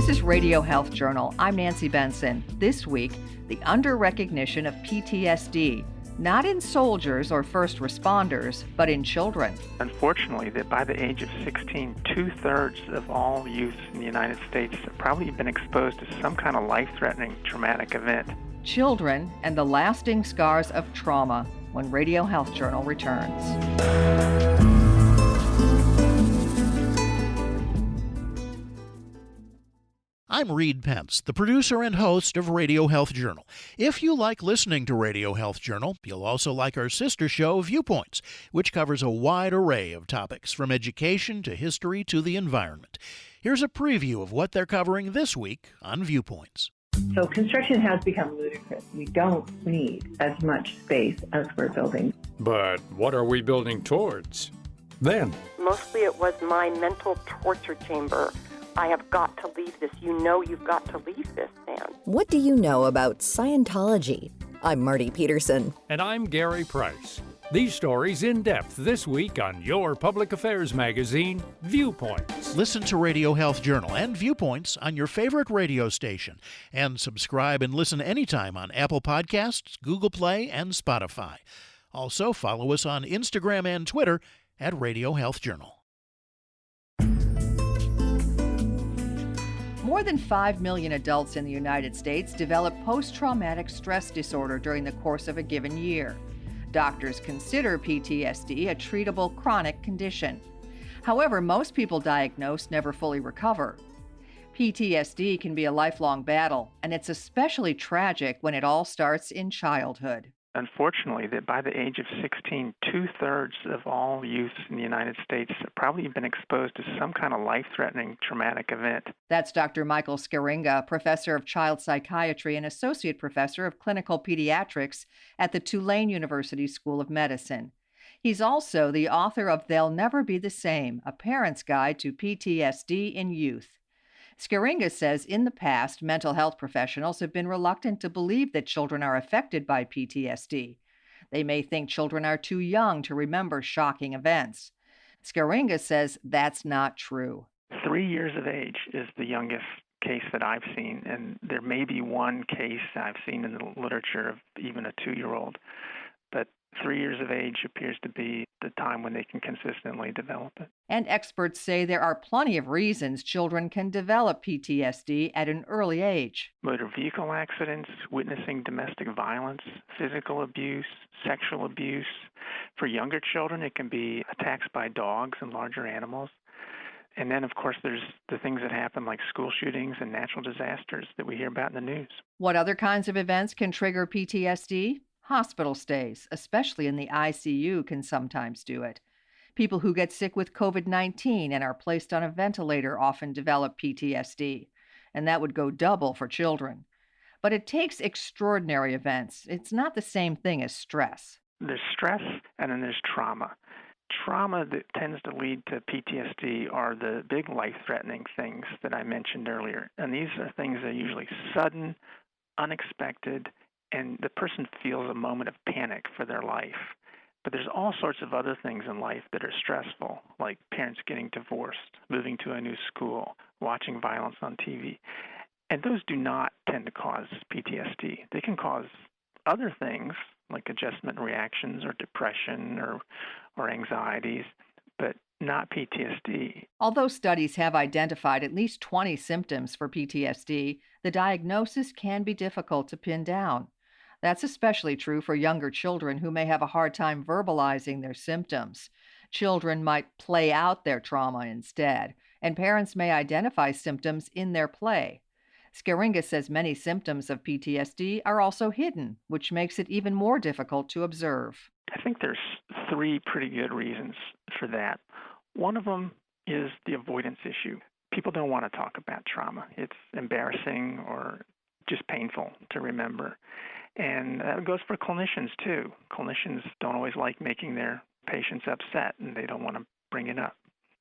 This is Radio Health Journal. I'm Nancy Benson. This week, the under-recognition of PTSD, not in soldiers or first responders, but in children. Unfortunately, that by the age of 16, 2/3 of all youth in the United States have probably been exposed to some kind of life-threatening traumatic event. Children and the lasting scars of trauma, when Radio Health Journal returns. I'm Reed Pence, the producer and host of Radio Health Journal. If you like listening to Radio Health Journal, you'll also like our sister show, Viewpoints, which covers a wide array of topics from education to history to the environment. Here's a preview of what they're covering this week on Viewpoints. So construction has become ludicrous. We don't need as much space as we're building. But what are we building towards? Then, mostly it was my mental torture chamber. I have got to leave this. You know you've got to leave this, man. What do you know about Scientology? I'm Marty Peterson. And I'm Gary Price. These stories in depth this week on your public affairs magazine, Viewpoints. Listen to Radio Health Journal and Viewpoints on your favorite radio station. And subscribe and listen anytime on Apple Podcasts, Google Play, and Spotify. Also, follow us on Instagram and Twitter at Radio Health Journal. More than 5 million adults in the United States develop post-traumatic stress disorder during the course of a given year. Doctors consider PTSD a treatable chronic condition. However, most people diagnosed never fully recover. PTSD can be a lifelong battle, and it's especially tragic when it all starts in childhood. Unfortunately, that by the age of 16, 2/3 of all youth in the United States have probably been exposed to some kind of life-threatening traumatic event. That's Dr. Michael Scaringa, professor of child psychiatry and associate professor of clinical pediatrics at the Tulane University School of Medicine. He's also the author of They'll Never Be the Same, A Parent's Guide to PTSD in Youth. Scaringa says in the past, mental health professionals have been reluctant to believe that children are affected by PTSD. They may think children are too young to remember shocking events. Scaringa says that's not true. 3 years of age is the youngest case that I've seen, and there may be one case I've seen in the literature of even a 2-year-old. But 3 years of age appears to be the time when they can consistently develop it. And experts say there are plenty of reasons children can develop PTSD at an early age. Motor vehicle accidents, witnessing domestic violence, physical abuse, sexual abuse. For younger children, it can be attacks by dogs and larger animals. And then, of course, there's the things that happen like school shootings and natural disasters that we hear about in the news. What other kinds of events can trigger PTSD? Hospital stays, especially in the ICU, can sometimes do it. People who get sick with COVID-19 and are placed on a ventilator often develop PTSD, and that would go double for children. But it takes extraordinary events. It's not the same thing as stress. There's stress, and then there's trauma. Trauma that tends to lead to PTSD are the big life-threatening things that I mentioned earlier. And these are things that are usually sudden, unexpected, and the person feels a moment of panic for their life. But there's all sorts of other things in life that are stressful, like parents getting divorced, moving to a new school, watching violence on TV. And those do not tend to cause PTSD. They can cause other things, like adjustment reactions or depression or anxieties, but not PTSD. Although studies have identified at least 20 symptoms for PTSD, the diagnosis can be difficult to pin down. That's especially true for younger children who may have a hard time verbalizing their symptoms. Children might play out their trauma instead, and parents may identify symptoms in their play. Scaringa says many symptoms of PTSD are also hidden, which makes it even more difficult to observe. I think there's 3 pretty good reasons for that. One of them is the avoidance issue. People don't want to talk about trauma. It's embarrassing or just painful to remember. And that goes for clinicians, too. Clinicians don't always like making their patients upset, and they don't want to bring it up.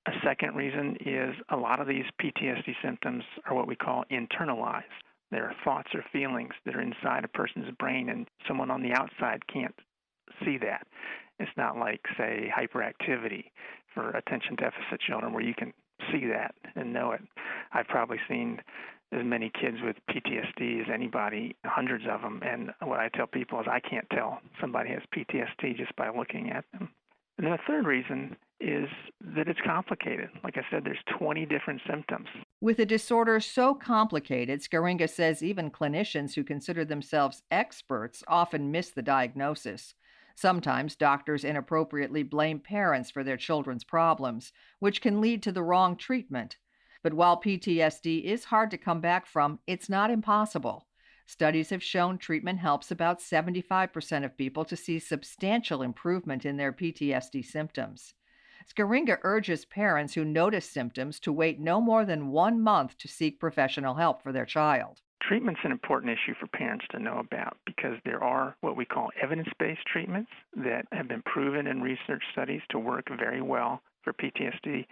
A second reason is a lot of these PTSD symptoms are what we call internalized. They're thoughts or feelings that are inside a person's brain, and someone on the outside can't see that. It's not like, say, hyperactivity for attention deficit children where you can see that and know it. I've probably seen as many kids with PTSD as anybody, hundreds of them, and what I tell people is I can't tell somebody has PTSD just by looking at them. And then the third reason is that it's complicated. Like I said, there's 20 different symptoms. With a disorder so complicated, Scaringa says even clinicians who consider themselves experts often miss the diagnosis. Sometimes doctors inappropriately blame parents for their children's problems, which can lead to the wrong treatment. But while PTSD is hard to come back from, it's not impossible. Studies have shown treatment helps about 75% of people to see substantial improvement in their PTSD symptoms. Scaringa urges parents who notice symptoms to wait no more than 1 month to seek professional help for their child. Treatment's an important issue for parents to know about because there are what we call evidence-based treatments that have been proven in research studies to work very well for PTSD.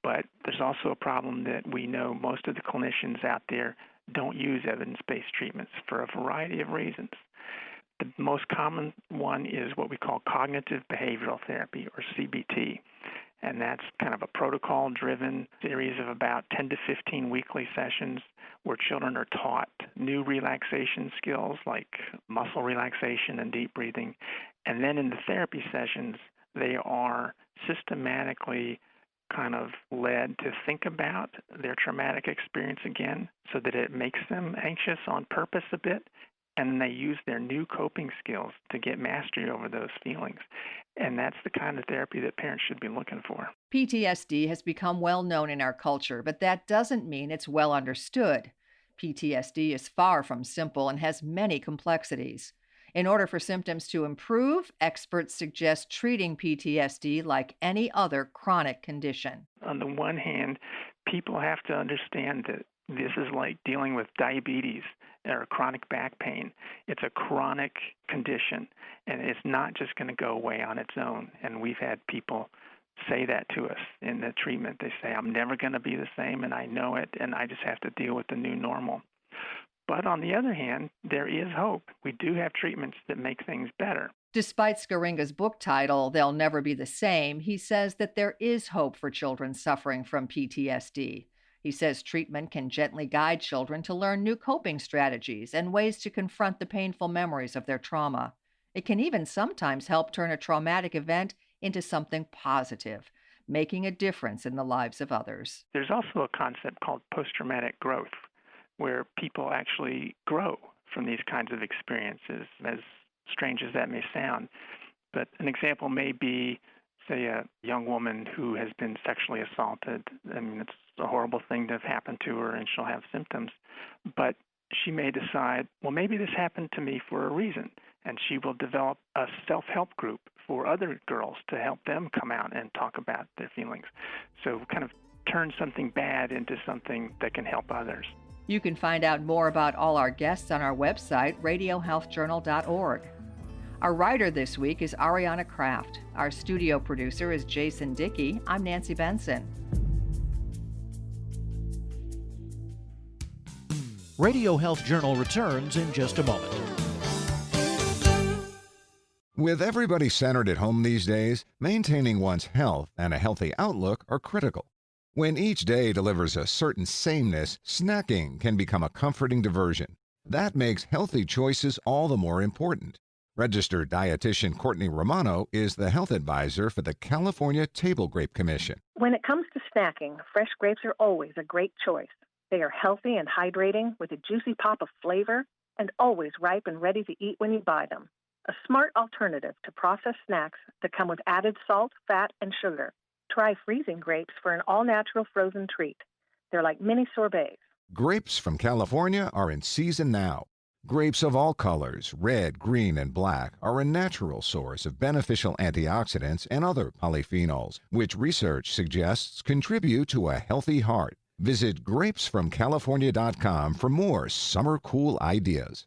But there's also a problem that we know most of the clinicians out there don't use evidence-based treatments for a variety of reasons. The most common one is what we call cognitive behavioral therapy, or CBT. And that's kind of a protocol-driven series of about 10 to 15 weekly sessions where children are taught new relaxation skills like muscle relaxation and deep breathing. And then in the therapy sessions, they are systematically kind of led to think about their traumatic experience again so that it makes them anxious on purpose a bit. And they use their new coping skills to get mastery over those feelings. And that's the kind of therapy that parents should be looking for. PTSD has become well known in our culture, but that doesn't mean it's well understood. PTSD is far from simple and has many complexities. In order for symptoms to improve, experts suggest treating PTSD like any other chronic condition. On the one hand, people have to understand that this is like dealing with diabetes or chronic back pain. It's a chronic condition, and it's not just going to go away on its own. And we've had people say that to us in the treatment. They say, I'm never going to be the same, and I know it, and I just have to deal with the new normal. But on the other hand, there is hope. We do have treatments that make things better. Despite Scaringa's book title, They'll Never Be the Same, he says that there is hope for children suffering from PTSD. He says treatment can gently guide children to learn new coping strategies and ways to confront the painful memories of their trauma. It can even sometimes help turn a traumatic event into something positive, making a difference in the lives of others. There's also a concept called post-traumatic growth, where people actually grow from these kinds of experiences, as strange as that may sound. But an example may be, say, a young woman who has been sexually assaulted. I mean, it's a horrible thing to have happened to her, and she'll have symptoms. But she may decide, well, maybe this happened to me for a reason, and she will develop a self-help group for other girls to help them come out and talk about their feelings. So kind of turn something bad into something that can help others. You can find out more about all our guests on our website, radiohealthjournal.org. Our writer this week is Ariana Kraft. Our studio producer is Jason Dickey. I'm Nancy Benson. Radio Health Journal returns in just a moment. With everybody centered at home these days, maintaining one's health and a healthy outlook are critical. When each day delivers a certain sameness, snacking can become a comforting diversion. That makes healthy choices all the more important. Registered dietitian Courtney Romano is the health advisor for the California Table Grape Commission. When it comes to snacking, fresh grapes are always a great choice. They are healthy and hydrating with a juicy pop of flavor and always ripe and ready to eat when you buy them. A smart alternative to processed snacks that come with added salt, fat, and sugar. Try freezing grapes for an all-natural frozen treat. They're like mini sorbets. Grapes from California are in season now. Grapes of all colors, red, green, and black, are a natural source of beneficial antioxidants and other polyphenols, which research suggests contribute to a healthy heart. Visit grapesfromcalifornia.com for more summer cool ideas.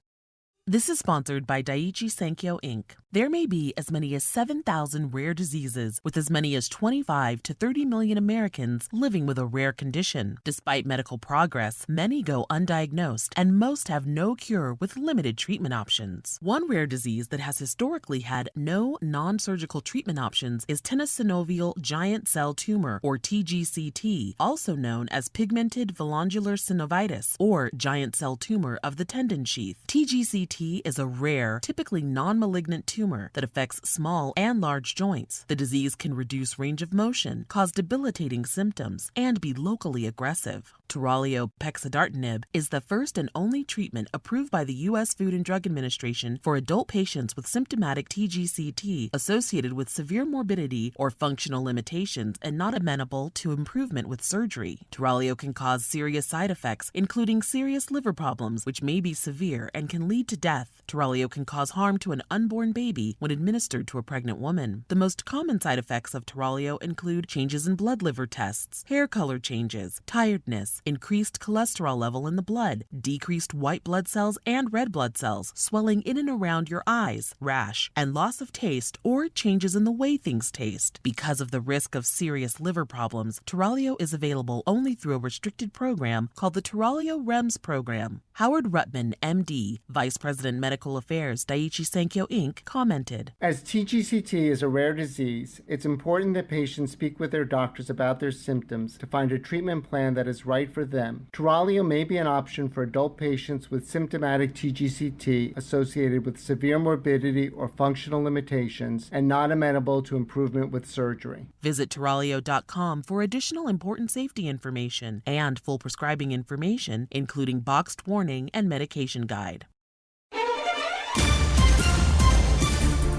This is sponsored by Daiichi Sankyo Inc. There may be as many as 7,000 rare diseases, with as many as 25 to 30 million Americans living with a rare condition. Despite medical progress, many go undiagnosed, and most have no cure with limited treatment options. One rare disease that has historically had no non-surgical treatment options is Synovial giant cell tumor, or TGCT, also known as pigmented volungular synovitis, or giant cell tumor of the tendon sheath. TGCT is a rare, typically non-malignant tumor that affects small and large joints. The disease can reduce range of motion, cause debilitating symptoms, and be locally aggressive. Turalio pexidartinib is the first and only treatment approved by the U.S. Food and Drug Administration for adult patients with symptomatic TGCT associated with severe morbidity or functional limitations and not amenable to improvement with surgery. Turalio can cause serious side effects, including serious liver problems, which may be severe and can lead to death. Turalio can cause harm to an unborn baby when administered to a pregnant woman. The most common side effects of Turalio include changes in blood liver tests, hair color changes, tiredness, increased cholesterol level in the blood, decreased white blood cells and red blood cells, swelling in and around your eyes, rash, and loss of taste or changes in the way things taste. Because of the risk of serious liver problems, Turalio is available only through a restricted program called the Turalio REMS program. Howard Ruttman, MD, Vice President Medical Affairs, Daiichi Sankyo Inc., commented, "As TGCT is a rare disease, it's important that patients speak with their doctors about their symptoms to find a treatment plan that is right for them. Turalio may be an option for adult patients with symptomatic TGCT associated with severe morbidity or functional limitations and not amenable to improvement with surgery." Visit Turalio.com for additional important safety information and full prescribing information, including boxed warning and medication guide.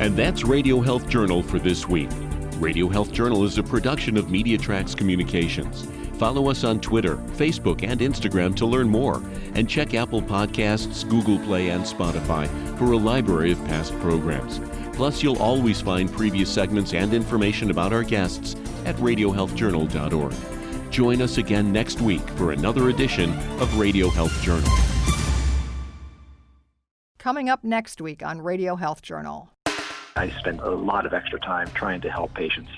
And that's Radio Health Journal for this week. Radio Health Journal is a production of MediaTrax Communications. Follow us on Twitter, Facebook, and Instagram to learn more, and check Apple Podcasts, Google Play, and Spotify for a library of past programs. Plus, you'll always find previous segments and information about our guests at radiohealthjournal.org. Join us again next week for another edition of Radio Health Journal. Coming up next week on Radio Health Journal. I spend a lot of extra time trying to help patients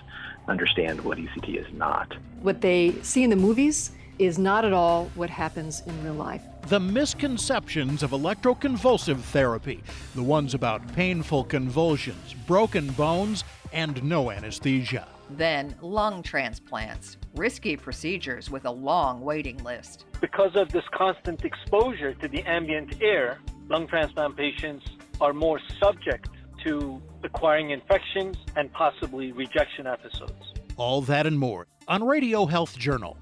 understand what ECT is not. What they see in the movies is not at all what happens in real life. The misconceptions of electroconvulsive therapy, the ones about painful convulsions, broken bones, and no anesthesia. Then lung transplants, risky procedures with a long waiting list. Because of this constant exposure to the ambient air, lung transplant patients are more subject to acquiring infections and possibly rejection episodes. All that and more on Radio Health Journal.